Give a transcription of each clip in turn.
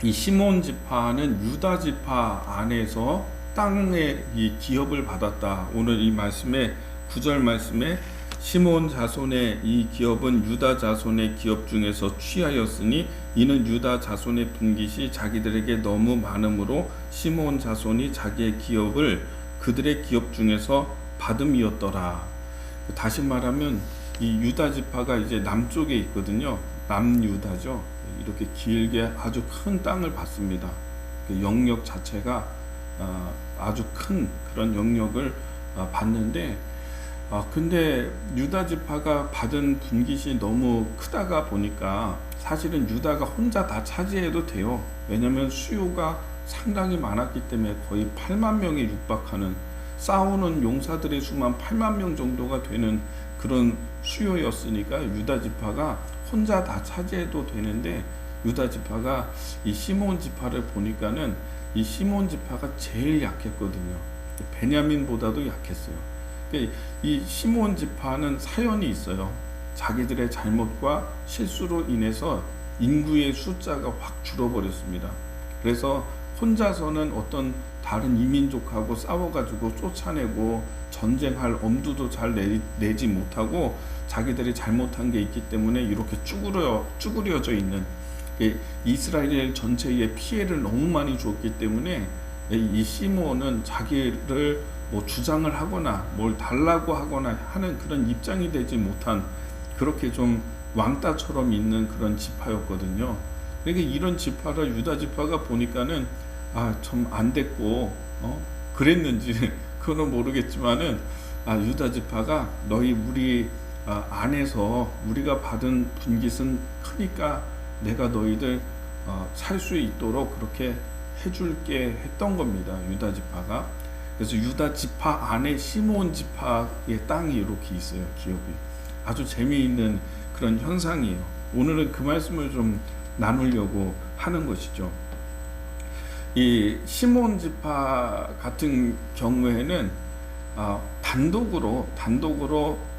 이 시몬 지파는 유다 지파 안에서 땅의 이 기업을 받았다. 오늘 이 말씀에 9절 말씀에 시몬 자손의 이 기업은 유다 자손의 기업 중에서 취하였으니 이는 유다 자손의 분깃이 자기들에게 너무 많음으로 시몬 자손이 자기의 기업을 그들의 기업 중에서 받음이었더라. 다시 말하면 이 유다 지파가 이제 남쪽에 있거든요. 남유다죠. 이렇게 길게 아주 큰 땅을 받습니다. 그 영역 자체가 아주 큰 그런 영역을 받는데, 근데 유다 지파가 받은 분깃이 너무 크다가 보니까 사실은 유다가 혼자 다 차지해도 돼요. 왜냐하면 수요가 상당히 많았기 때문에 거의 8만 명에 육박하는, 싸우는 용사들의 수만 8만 명 정도가 되는 그런 수요였으니까 유다 지파가 혼자 다 차지해도 되는데, 유다 지파가 이 시몬 지파를 보니까는 이 시몬 지파가 제일 약했거든요. 베냐민보다도 약했어요. 이 시몬 지파는 사연이 있어요. 자기들의 잘못과 실수로 인해서 인구의 숫자가 확 줄어버렸습니다. 그래서 혼자서는 어떤 다른 이민족하고 싸워가지고 쫓아내고 전쟁할 엄두도 잘 내지 못하고 자기들이 잘못한 게 있기 때문에 이렇게 쭈그려져 있는, 이스라엘 전체에 피해를 너무 많이 줬기 때문에 이 시몬은 자기를 뭐 주장을 하거나 뭘 달라고 하거나 하는 그런 입장이 되지 못한, 그렇게 좀 왕따처럼 있는 그런 지파였거든요. 그러니까 이런 지파를 유다 지파가 보니까는 좀 안 됐고 그랬는지 그거는 모르겠지만은 유다 지파가 너희 우리 안에서 우리가 받은 분깃은 크니까 내가 너희들 살 수 있도록 그렇게 해줄게 했던 겁니다. 유다 지파가. 그래서 유다 지파 안에 시몬 지파의 땅이 이렇게 있어요. 기업이. 아주 재미있는 그런 현상이에요. 오늘은 그 말씀을 좀 나누려고 하는 것이죠. 이 시몬 지파 같은 경우에는 단독으로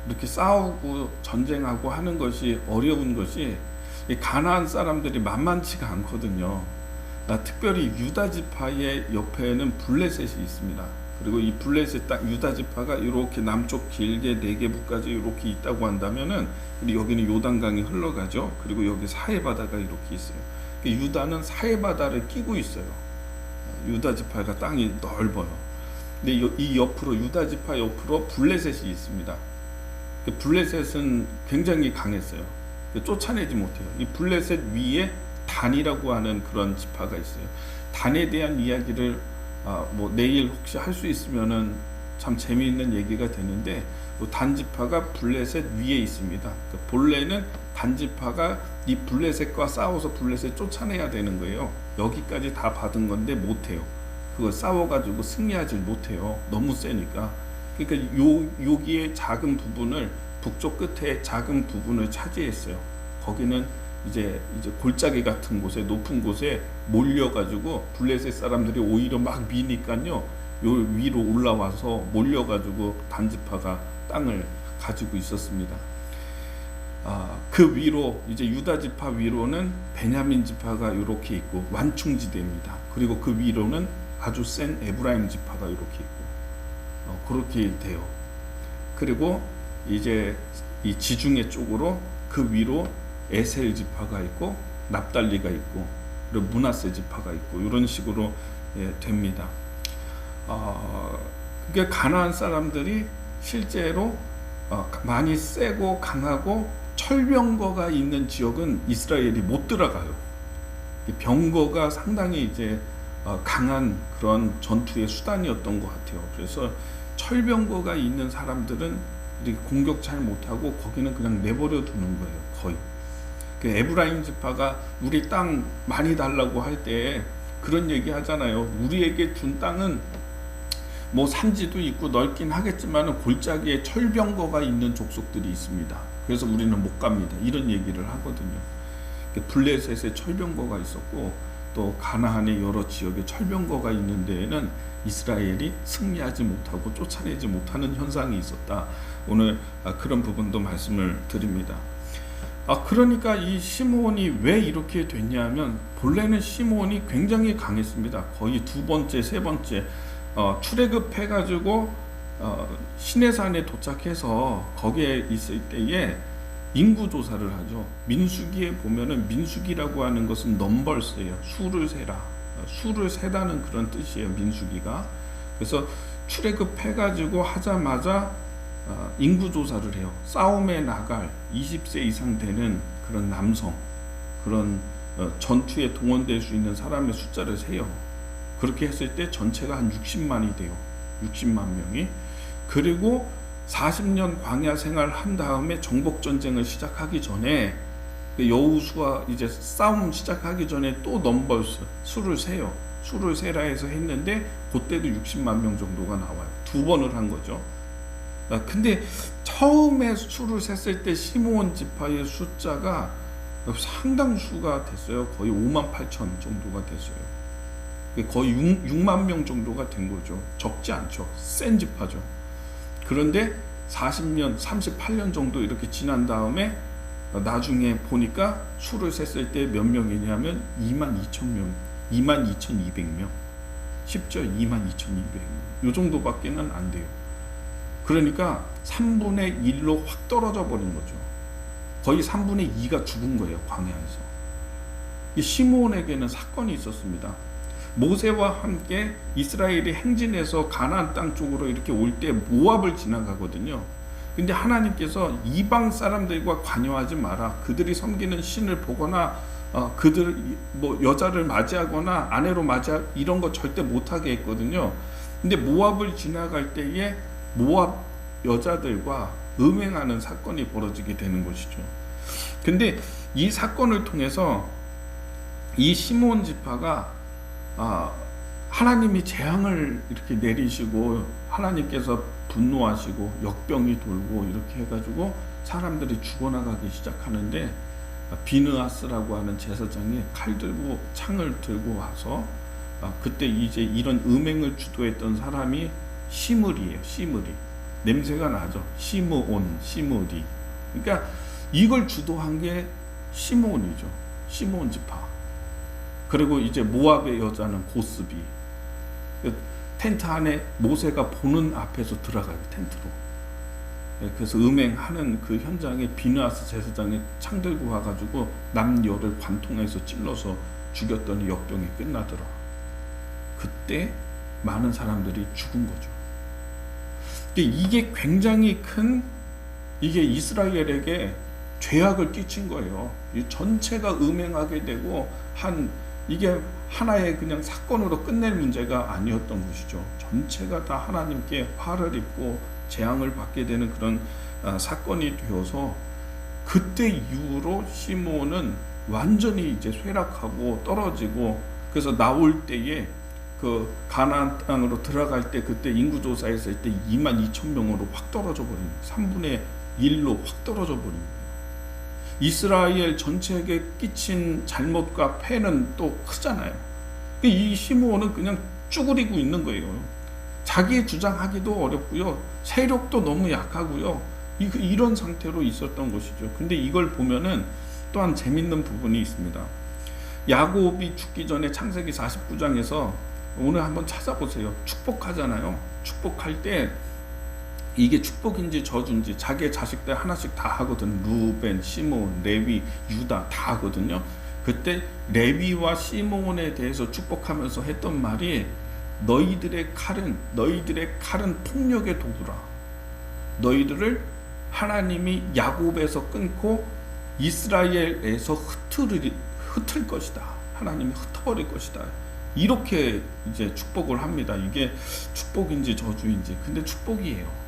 이렇게 싸우고 전쟁하고 하는 것이 어려운 것이, 이 가나안 사람들이 만만치가 않거든요. 특별히 유다 지파의 옆에는 블레셋이 있습니다. 그리고 이 블레셋 땅, 유다 지파가 이렇게 남쪽 길게 네게부까지 이렇게 있다고 한다면은, 그리고 여기는 요단강이 흘러가죠. 그리고 여기 사해바다가 이렇게 있어요. 유다는 사해바다를 끼고 있어요. 유다 지파가 땅이 넓어요. 근데 이 옆으로, 유다 지파 옆으로 블레셋이 있습니다. 블레셋은 굉장히 강했어요. 쫓아내지 못해요. 이 블레셋 위에 단이라고 하는 그런 지파가 있어요. 단에 대한 이야기를 뭐 내일 혹시 할 수 있으면은 참 재미있는 얘기가 되는데, 단 지파가 블레셋 위에 있습니다. 본래는 단 지파가 이 블레셋과 싸워서 블레셋 쫓아내야 되는 거예요. 여기까지 다 받은 건데 못해요. 그걸 싸워가지고 승리하지 못해요. 너무 세니까. 그러니까 여기에 작은 부분을, 북쪽 끝에 작은 부분을 차지했어요. 거기는 이제 골짜기 같은 곳에, 높은 곳에 몰려가지고 블레셋 사람들이 오히려 막 미니까요, 요 위로 올라와서 몰려가지고 단지파가 땅을 가지고 있었습니다. 그 위로, 이제 유다 지파 위로는 베냐민 지파가 이렇게 있고 완충지대입니다. 그리고 그 위로는 아주 센 에브라임 지파가 이렇게 있고 그렇게 돼요. 그리고 이제 이 지중해 쪽으로 그 위로 에셀 지파가 있고 납달리가 있고 그리고 므낫세 지파가 있고 이런 식으로 됩니다. 그게 가나안 사람들이 실제로 많이 세고 강하고 철병거가 있는 지역은 이스라엘이 못 들어가요. 병거가 상당히 이제 강한 그런 전투의 수단이었던 것 같아요. 그래서 철병거가 있는 사람들은 공격 잘 못하고 거기는 그냥 내버려 두는 거예요. 거의. 에브라임 지파가 우리 땅 많이 달라고 할 때 그런 얘기 하잖아요. 우리에게 준 땅은 뭐 산지도 있고 넓긴 하겠지만 골짜기에 철병거가 있는 족속들이 있습니다. 그래서 우리는 못 갑니다. 이런 얘기를 하거든요. 블레셋에 철병거가 있었고 또 가나안의 여러 지역에 철병거가 있는 데에는 이스라엘이 승리하지 못하고 쫓아내지 못하는 현상이 있었다. 오늘 그런 부분도 말씀을 드립니다. 그러니까 이 시므온이 왜 이렇게 됐냐면 본래는 시므온이 굉장히 강했습니다. 거의 두 번째, 세 번째 출애굽해가지고 시내산에 도착해서 거기에 있을 때에 인구 조사를 하죠. 민수기에 보면은 민수기라고 하는 것은 넘벌스예요. 수를 세라. 수를 세다는 그런 뜻이에요. 민수기가. 그래서 출애굽해가지고 하자마자 인구 조사를 해요. 싸움에 나갈 20세 이상 되는 그런 남성, 그런 전투에 동원될 수 있는 사람의 숫자를 세요. 그렇게 했을 때 전체가 한 60만이 돼요. 60만 명이. 그리고 40년 광야 생활 한 다음에 정복 전쟁을 시작하기 전에 여호수아 이제 싸움 시작하기 전에 또 넘버스 수를 세요. 수를 세라 해서 했는데 그때도 60만 명 정도가 나와요. 두 번을 한 거죠. 근데 처음에 수를 셌을 때 시므온 지파의 숫자가 상당수가 됐어요. 거의 5만 8천 정도가 됐어요. 거의 6만 명 정도가 된 거죠. 적지 않죠. 센 지파죠. 그런데 40년, 38년 정도 이렇게 지난 다음에 나중에 보니까 수를 셌을 때 몇 명이냐면 2만 2천 명, 2만 2,200명. 쉽죠? 2만 2,200명. 요 정도밖에는 안 돼요. 그러니까 3분의 1로 확 떨어져 버린 거죠. 거의 3분의 2가 죽은 거예요, 광야에서. 이 시므온에게는 사건이 있었습니다. 모세와 함께 이스라엘이 행진해서 가나안 땅 쪽으로 이렇게 올 때 모압을 지나가거든요. 근데 하나님께서 이방 사람들과 관여하지 마라. 그들이 섬기는 신을 보거나 그들 뭐 여자를 맞이하거나 아내로 맞이 이런 거 절대 못하게 했거든요. 근데 모압을 지나갈 때에 모압 여자들과 음행하는 사건이 벌어지게 되는 것이죠. 근데 이 사건을 통해서 이 시므온 지파가 하나님이 재앙을 이렇게 내리시고 하나님께서 분노하시고 역병이 돌고 이렇게 해가지고 사람들이 죽어나가기 시작하는데 비느하스라고 하는 제사장이 칼 들고 창을 들고 와서 그때 이제 이런 음행을 주도했던 사람이 시므리예요. 시므리. 냄새가 나죠. 시므온, 시므리. 그러니까 이걸 주도한 게 시므온이죠. 시므온 지파. 그리고 이제 모압의 여자는 고스비. 텐트 안에 모세가 보는 앞에서 들어가요. 텐트로. 그래서 음행하는 그 현장에 비느하스 제사장이 창 들고 와가지고 남녀를 관통해서 찔러서 죽였더니 역병이 끝나더라. 그때 많은 사람들이 죽은 거죠. 이게 굉장히 큰 이게 이스라엘에게 죄악을 끼친 거예요. 이 전체가 음행하게 되고 이게 하나의 그냥 사건으로 끝낼 문제가 아니었던 것이죠. 전체가 다 하나님께 화를 입고 재앙을 받게 되는 그런 사건이 되어서 그때 이후로 시므온은 완전히 이제 쇠락하고 떨어지고 그래서 나올 때에 그 가나안 땅으로 들어갈 때 그때 인구 조사했을 때 2만 2천 명으로 확 떨어져 버린 3분의 1로 확 떨어져 버린 거예요. 이스라엘 전체에게 끼친 잘못과 폐는 또 크잖아요. 이 시므온은 그냥 쭈그리고 있는 거예요. 자기 주장하기도 어렵고요. 세력도 너무 약하고요. 이런 상태로 있었던 것이죠. 근데 이걸 보면은 또한 재밌는 부분이 있습니다. 야곱이 죽기 전에 창세기 49장에서 오늘 한번 찾아보세요. 축복하잖아요. 축복할 때 이게 축복인지 저주인지 자기의 자식들 하나씩 다 하거든. 루벤, 시므온, 레위, 유다 다 하거든요. 그때 레위와 시므온에 대해서 축복하면서 했던 말이 너희들의 칼은 폭력의 도구라. 너희들을 하나님이 야곱에서 끊고 이스라엘에서 흩을 것이다. 하나님이 흩어버릴 것이다. 이렇게 이제 축복을 합니다. 이게 축복인지 저주인지. 근데 축복이에요.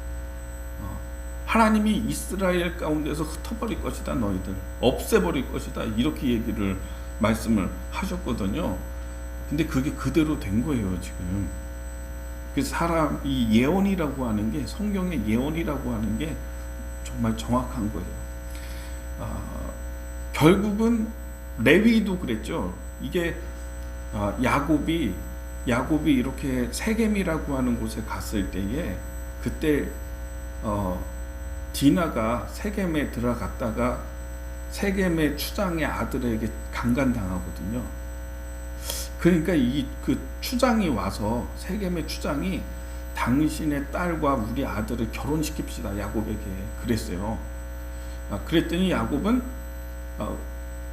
하나님이 이스라엘 가운데서 흩어버릴 것이다. 너희들 없애버릴 것이다. 이렇게 말씀을 하셨거든요. 근데 그게 그대로 된 거예요. 지금 그래서 이 예언이라고 하는 게 성경의 예언이라고 하는 게 정말 정확한 거예요. 결국은 레위도 그랬죠. 이게 야곱이 이렇게 세겜이라고 하는 곳에 갔을 때에 그때 디나가 세겜에 들어갔다가 세겜의 추장의 아들에게 강간당하거든요. 그러니까 그 추장이 와서, 세겜의 추장이 당신의 딸과 우리 아들을 결혼시킵시다 야곱에게 그랬어요. 그랬더니 야곱은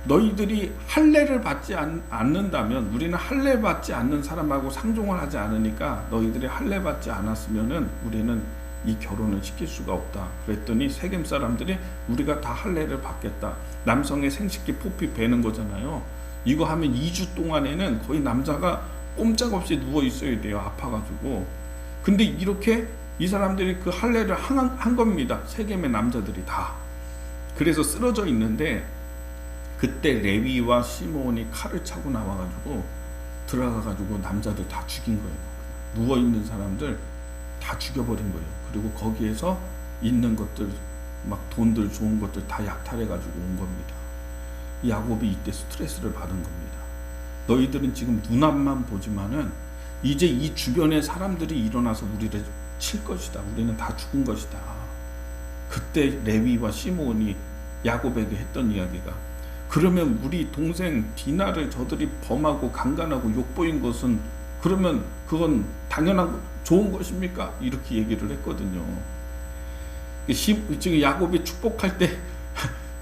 너희들이 할례를 받지 않는다면, 우리는 할례 받지 않는 사람하고 상종을 하지 않으니까 너희들이 할례 받지 않았으면은 우리는 이 결혼을 시킬 수가 없다. 그랬더니 세겜 사람들이 우리가 다 할례를 받겠다. 남성의 생식기 포피 베는 거잖아요. 이거 하면 2주 동안에는 거의 남자가 꼼짝없이 누워 있어야 돼요. 아파가지고. 근데 이렇게 이 사람들이 그 할례를 한 겁니다. 세겜의 남자들이 다. 그래서 쓰러져 있는데 그때 레위와 시므온이 칼을 차고 나와가지고 들어가가지고 남자들 다 죽인 거예요. 누워있는 사람들 다 죽여버린 거예요. 그리고 거기에서 있는 것들, 막 돈들, 좋은 것들 다 약탈해가지고 온 겁니다. 야곱이 이때 스트레스를 받은 겁니다. 너희들은 지금 눈앞만 보지만은 이제 이 주변의 사람들이 일어나서 우리를 칠 것이다. 우리는 다 죽은 것이다. 그때 레위와 시므온이 야곱에게 했던 이야기가, 그러면 우리 동생 디나를 저들이 범하고 강간하고 욕보인 것은, 그러면 그건 당연한 좋은 것입니까? 이렇게 얘기를 했거든요. 지금 야곱이 축복할 때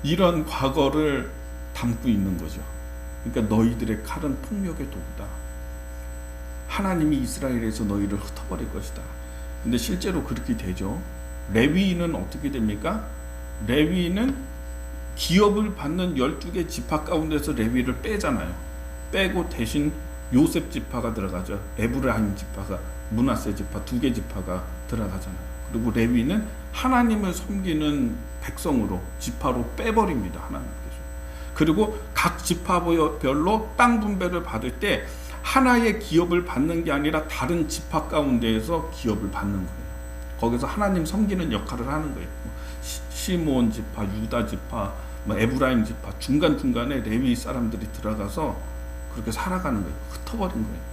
이런 과거를 담고 있는 거죠. 그러니까 너희들의 칼은 폭력의 도구다. 하나님이 이스라엘에서 너희를 흩어버릴 것이다. 근데 실제로 그렇게 되죠. 레위인은 어떻게 됩니까? 레위인은 기업을 받는 12개 지파 가운데서 레위를 빼잖아요. 빼고 대신 요셉 지파가 들어가죠. 에브라임 지파가, 므낫세 지파, 2개 지파가 들어가잖아요. 그리고 레위는 하나님을 섬기는 백성으로, 지파로 빼버립니다. 하나님께서. 그리고 각 지파별로 땅 분배를 받을 때 하나의 기업을 받는 게 아니라 다른 지파 가운데에서 기업을 받는 거예요. 거기서 하나님 섬기는 역할을 하는 거예요. 시므온 지파, 유다 지파, 에브라임 지파, 중간중간에 레위 사람들이 들어가서 그렇게 살아가는 거예요. 흩어버린 거예요.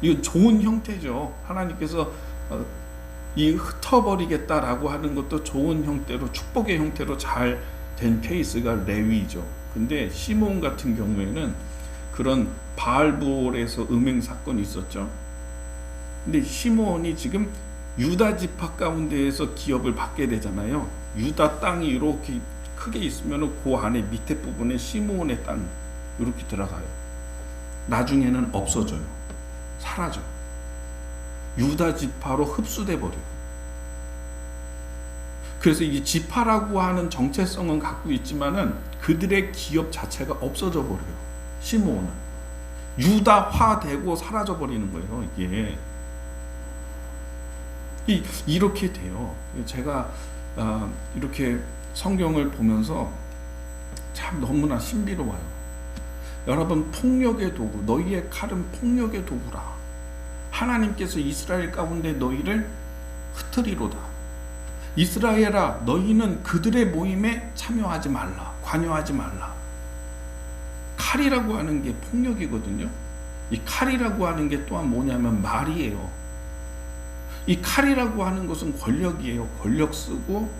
이건 좋은 형태죠. 하나님께서 이 흩어버리겠다라고 하는 것도 좋은 형태로, 축복의 형태로 잘 된 케이스가 레위죠. 근데 시므온 같은 경우에는 그런 바알볼에서 음행 사건이 있었죠. 근데 시므온이 지금 유다 지파 가운데에서 기업을 받게 되잖아요. 유다 땅이 이렇게 크게 있으면 그 안에 밑에 부분에 시므온의 땅 이렇게 들어가요. 나중에는 없어져요. 사라져요. 유다 지파로 흡수돼 버려요. 그래서 이 지파라고 하는 정체성은 갖고 있지만은 그들의 기업 자체가 없어져 버려요. 시므온은 유다화되고 사라져 버리는 거예요. 이게 이렇게 돼요. 제가 이렇게 성경을 보면서 참 너무나 신비로워요. 여러분, 폭력의 도구, 너희의 칼은 폭력의 도구라. 하나님께서 이스라엘 가운데 너희를 흩으리로다. 이스라엘아, 너희는 그들의 모임에 참여하지 말라. 관여하지 말라. 칼이라고 하는 게 폭력이거든요. 이 칼이라고 하는 게 또한 뭐냐면 말이에요. 이 칼이라고 하는 것은 권력이에요. 권력 쓰고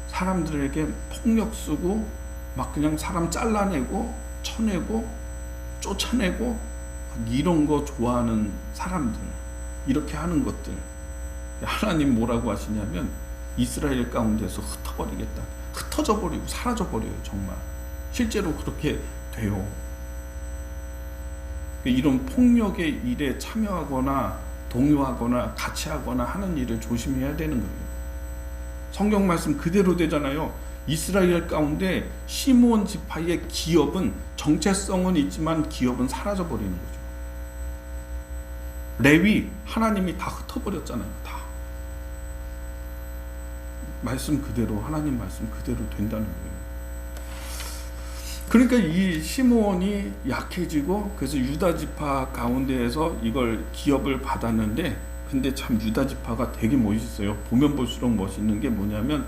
사람들에게 폭력 쓰고 막 그냥 사람 잘라내고 쳐내고 쫓아내고 이런 거 좋아하는 사람들, 이렇게 하는 것들. 하나님 뭐라고 하시냐면 이스라엘 가운데서 흩어버리겠다. 흩어져 버리고 사라져 버려요. 정말 실제로 그렇게 돼요. 이런 폭력의 일에 참여하거나 동요하거나 같이 하거나 하는 일을 조심해야 되는 거예요. 성경 말씀 그대로 되잖아요. 이스라엘 가운데 시므온 지파의 기업은 정체성은 있지만 기업은 사라져 버리는 거죠. 레위 하나님이 다 흩어버렸잖아요. 다 말씀 그대로, 하나님 말씀 그대로 된다는 거예요. 그러니까 이 시므온이 약해지고, 그래서 유다 지파 가운데에서 이걸 기업을 받았는데, 근데 참 유다 지파가 되게 멋있어요. 보면 볼수록 멋있는 게 뭐냐면,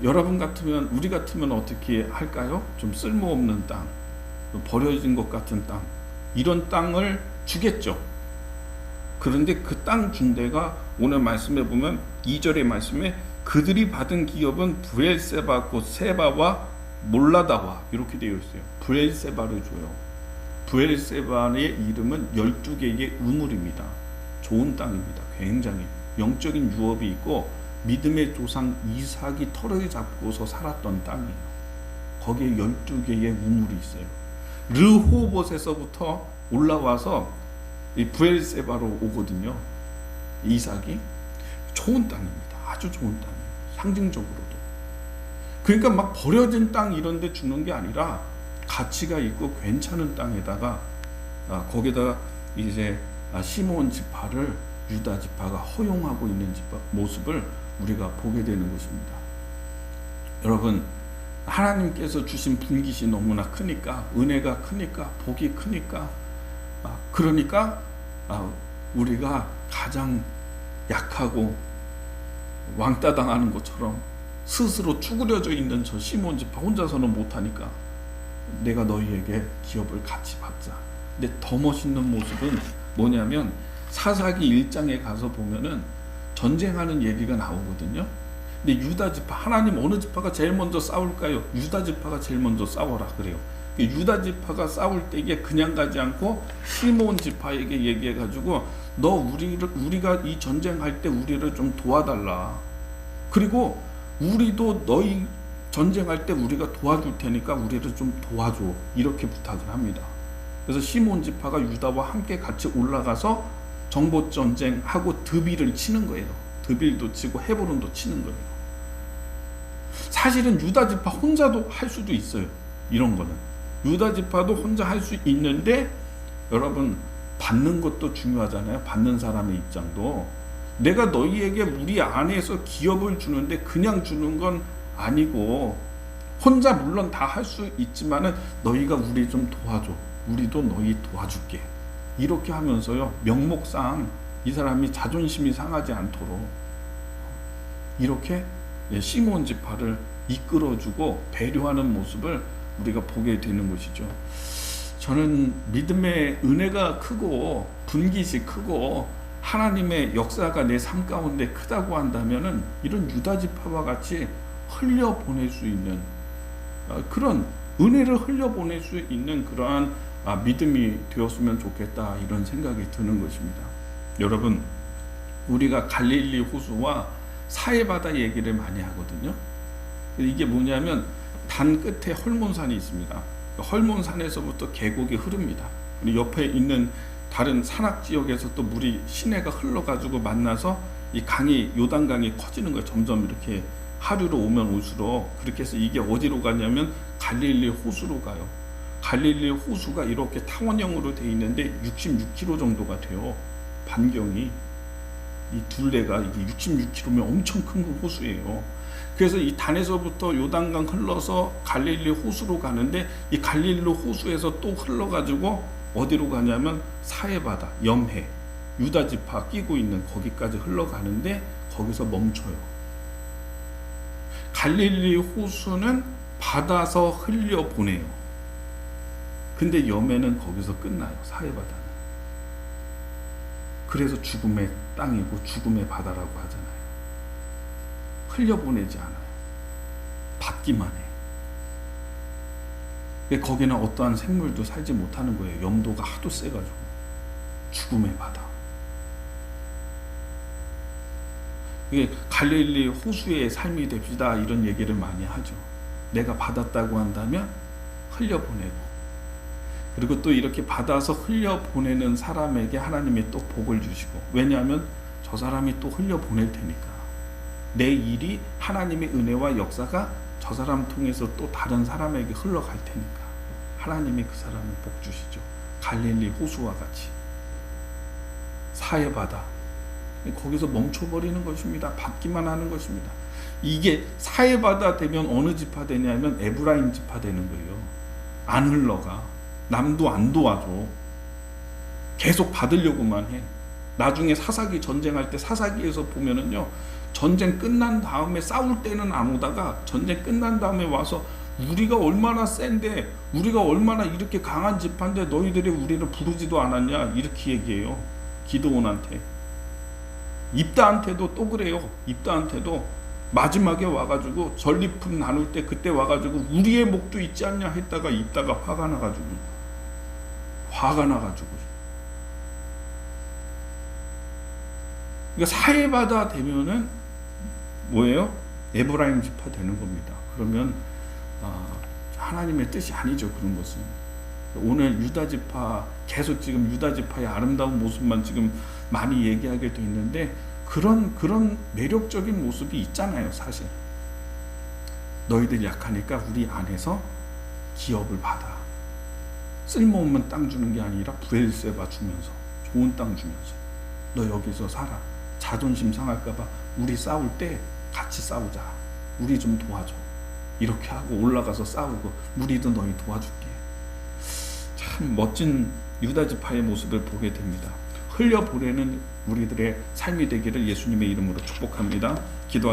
여러분 같으면, 우리 같으면 어떻게 할까요? 좀 쓸모없는 땅, 버려진 것 같은 땅, 이런 땅을 주겠죠. 그런데 그 땅 준 데가 오늘 말씀에 보면 2절의 말씀에 그들이 받은 기업은 브엘세바 곧 세바와 몰라다와 이렇게 되어 있어요. 브엘세바를 줘요. 브엘세바의 이름은 12개의 우물입니다. 좋은 땅입니다. 굉장히 영적인 유업이 있고 믿음의 조상 이삭이 털을 잡고서 살았던 땅이에요. 거기에 12개의 우물이 있어요. 르호봇에서부터 올라와서 이 브엘세바로 오거든요. 이삭이 좋은 땅입니다. 아주 좋은 땅이에요. 상징적으로도. 그러니까 막 버려진 땅 이런 데 주는 게 아니라 가치가 있고 괜찮은 땅에다가 거기다가 이제 시몬 지파를 유다 지파가 허용하고 있는 모습을 우리가 보게 되는 것입니다. 여러분, 하나님께서 주신 분깃이 너무나 크니까, 은혜가 크니까, 복이 크니까, 그러니까 우리가 가장 약하고 왕따 당하는 것처럼 스스로 쭈그려져 있는 저 시몬 지파 혼자서는 못하니까 내가 너희에게 기업을 같이 받자. 근데 더 멋있는 모습은 뭐냐면 사사기 1장에 가서 보면은 전쟁하는 얘기가 나오거든요. 근데 유다 지파, 하나님 어느 지파가 제일 먼저 싸울까요? 유다 지파가 제일 먼저 싸워라 그래요. 유다 지파가 싸울 때에 그냥 가지 않고 시몬 지파에게 얘기해가지고 너 우리가 이 전쟁할 때 우리를 좀 도와달라. 그리고 우리도 너희 전쟁할 때 우리가 도와줄 테니까 우리를 좀 도와줘. 이렇게 부탁을 합니다. 그래서 시몬 지파가 유다와 함께 같이 올라가서 정보 전쟁하고 드빌을 치는 거예요. 드빌도 치고 헤브론도 치는 거예요. 사실은 유다 지파 혼자도 할 수도 있어요. 이런 거는 유다 지파도 혼자 할 수 있는데 여러분 받는 것도 중요하잖아요. 받는 사람의 입장도 내가 너희에게 우리 안에서 기업을 주는데 그냥 주는 건 아니고 혼자 물론 다 할 수 있지만은 너희가 우리 좀 도와줘. 우리도 너희 도와줄게. 이렇게 하면서요 명목상 이 사람이 자존심이 상하지 않도록 이렇게 시몬 지파를 이끌어주고 배려하는 모습을 우리가 보게 되는 것이죠. 저는 믿음의 은혜가 크고 분깃이 크고 하나님의 역사가 내 삶 가운데 크다고 한다면은 이런 유다 지파와 같이 흘려보낼 수 있는 그런 은혜를 흘려보낼 수 있는 그러한 믿음이 되었으면 좋겠다 이런 생각이 드는 것입니다. 여러분 우리가 갈릴리 호수와 사해바다 얘기를 많이 하거든요. 이게 뭐냐면 단 끝에 헐몬산이 있습니다. 헐몬산에서부터 계곡이 흐릅니다. 그리고 옆에 있는 다른 산악 지역에서 또 물이 시내가 흘러가지고 만나서 이 강이 요단강이 커지는 거예요. 점점 이렇게 하류로 오면 올수록 그렇게 해서 이게 어디로 가냐면 갈릴리 호수로 가요. 갈릴리 호수가 이렇게 타원형으로 되어 있는데 66km 정도가 돼요. 반경이 이 둘레가 이게 66km면 엄청 큰 호수예요. 그래서 이 단에서부터 요단강 흘러서 갈릴리 호수로 가는데 이 갈릴리 호수에서 또 흘러가지고 어디로 가냐면 사해바다, 염해, 유다 지파 끼고 있는 거기까지 흘러가는데 거기서 멈춰요. 갈릴리 호수는 받아서 흘려보내요. 근데 염해는 거기서 끝나요. 사해바다는. 그래서 죽음의 땅이고 죽음의 바다라고 하잖아요. 흘려보내지 않아요. 받기만 해. 거기는 어떠한 생물도 살지 못하는 거예요. 염도가 하도 세가지고. 죽음의 바다. 이게 갈릴리 호수의 삶이 됩시다 이런 얘기를 많이 하죠. 내가 받았다고 한다면 흘려보내고 그리고 또 이렇게 받아서 흘려보내는 사람에게 하나님이 또 복을 주시고 왜냐하면 저 사람이 또 흘려보낼 테니까 내 일이 하나님의 은혜와 역사가 저 사람 통해서 또 다른 사람에게 흘러갈 테니까 하나님이 그 사람을 복 주시죠. 갈릴리 호수와 같이 사해바다 거기서 멈춰버리는 것입니다. 받기만 하는 것입니다. 이게 사해바다 되면 어느 지파 되냐면 에브라임 지파 되는 거예요. 안 흘러가. 남도 안 도와줘. 계속 받으려고만 해. 나중에 사사기 전쟁할 때 사사기에서 보면은요 전쟁 끝난 다음에 싸울 때는 안 오다가 전쟁 끝난 다음에 와서 우리가 얼마나 센데 우리가 얼마나 이렇게 강한 지파인데 너희들이 우리를 부르지도 않았냐 이렇게 얘기해요. 기드온한테. 입다한테도 또 그래요. 입다한테도 마지막에 와가지고 전리품 나눌 때 그때 와가지고 우리의 목도 있지 않냐 했다가 있다가 화가 나가지고 그러니까 사해바다 되면은 뭐예요? 에브라임 지파 되는 겁니다. 그러면 하나님의 뜻이 아니죠. 그런 것은 오늘 유다 지파 계속 지금 유다 지파의 아름다운 모습만 지금 많이 얘기하게 돼 있는데 그런 매력적인 모습이 있잖아요. 사실 너희들 약하니까 우리 안에서 기업을 받아. 쓸모없는 땅 주는 게 아니라 브엘세바 주면서 좋은 땅 주면서 너 여기서 살아. 자존심 상할까봐 우리 싸울 때 같이 싸우자. 우리 좀 도와줘. 이렇게 하고 올라가서 싸우고 우리도 너희 도와줄게. 참 멋진 유다 지파의 모습을 보게 됩니다. 흘려보내는 우리들의 삶이 되기를 예수님의 이름으로 축복합니다. 기도하겠습니다.